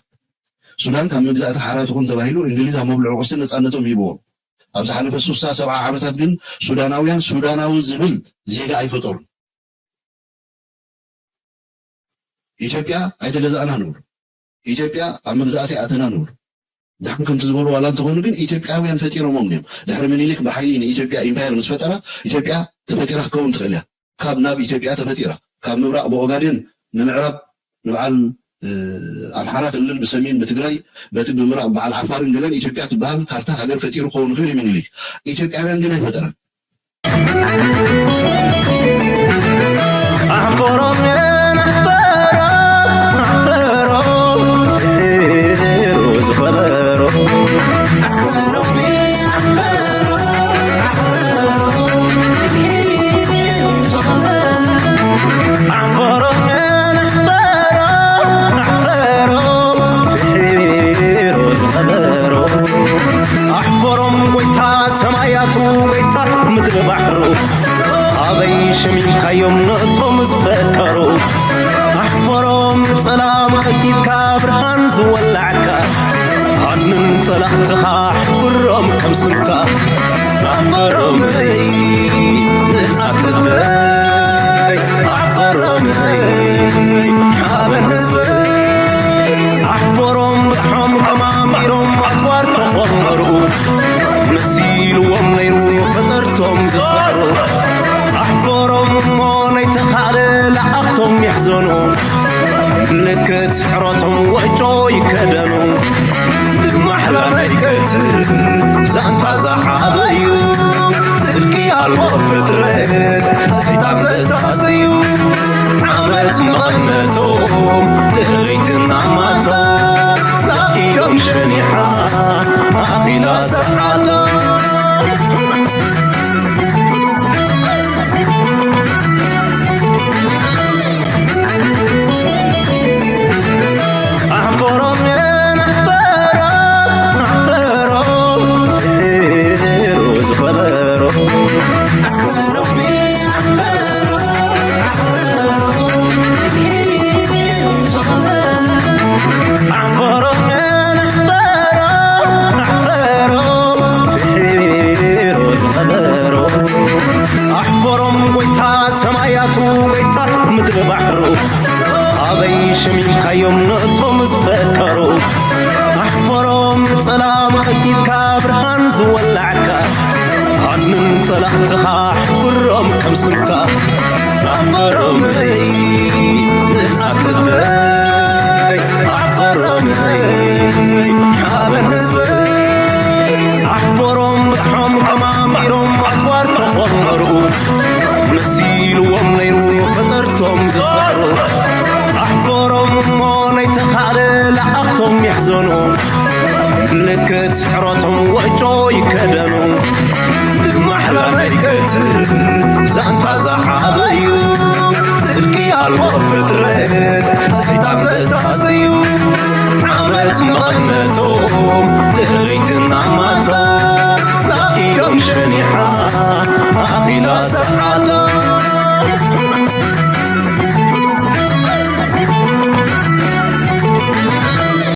Speaker 8: ሱዳን ካብ መግዛእቲ ሓራት ይኹን ተባሂሉ እንግሊዝ ኣብ መብልዑ ቁርሲ ነፃነቶም ይህብዎም ኣብ ዝሓለፈ 67 ዓመታት ግን ሱዳናውያን ሱዳናዊ ዝብል ዜጋ ኣይፈጠሩን ኢትዮጵያ ኣይተገዛእና ንብሉ ኢትዮጵያ ኣብ መግዛእቲ ኣተና ንብሉ دحين كنت تقول ولا تقول لكن إثيوبيا وين فتيرة ممنوع دحين من يلك بحيين إثيوبيا إمبير مسفترة إثيوبيا تفتيرة كون تخليها كاب ناب إثيوبيا تفتيرة كاب نبرق بوغادين نمعرب نبعل الحارات اللي بسمين بتجري بتب مرق بعل عفار إنجلان إثيوبيا تبان كارتا هجر فتيرة كون غير من يلك إثيوبيا وين جنيه فترة
Speaker 9: أحفرهم قلتها سماياتهم أبي شمين كيوم نطم زفكروا أحفرهم سلام أكيد كابرهان زولعك هنن صلحتك أحفرهم كم سمكا أحفرهم أكبر أحفرهم حابن هزبي أحفرهم بصحهم كمان بيرهم أطوار تغمروا مسيل ومنيروا فطرتهم قصروا أحفرهم موني تخالي لأختهم يحزنوا لكت سحرتهم وجو يكدنوا محلى ميكت زانتا زعابيو سلكي الوفترت سيطان زساسيو عمس مغنتهم لغيتنا ماتوا زاقيهم شنيحا أخي لا سحاتا أبي شمين كيوم نطم زفكروا أحفرهم سلام أكيد كابرهان زولعك هنن صلحتك أحفرهم كم سمكا أحفرهم أكبر أحفرهم حابن هزبي أحفرهم بصحهم كمان بيرهم أطوار تغمروا مسيل ومنيروا فطرتهم قصروا أحفرهم موني تخالي لأختهم يحزنوا لكت سحرتهم وجو يكدنوا محلى ميكت زانتا زعابيو سلكي الوفترت سيطان زساسيو عمس مغنتهم لغيتنا ماتا زاقيهم شنيحا أخي لا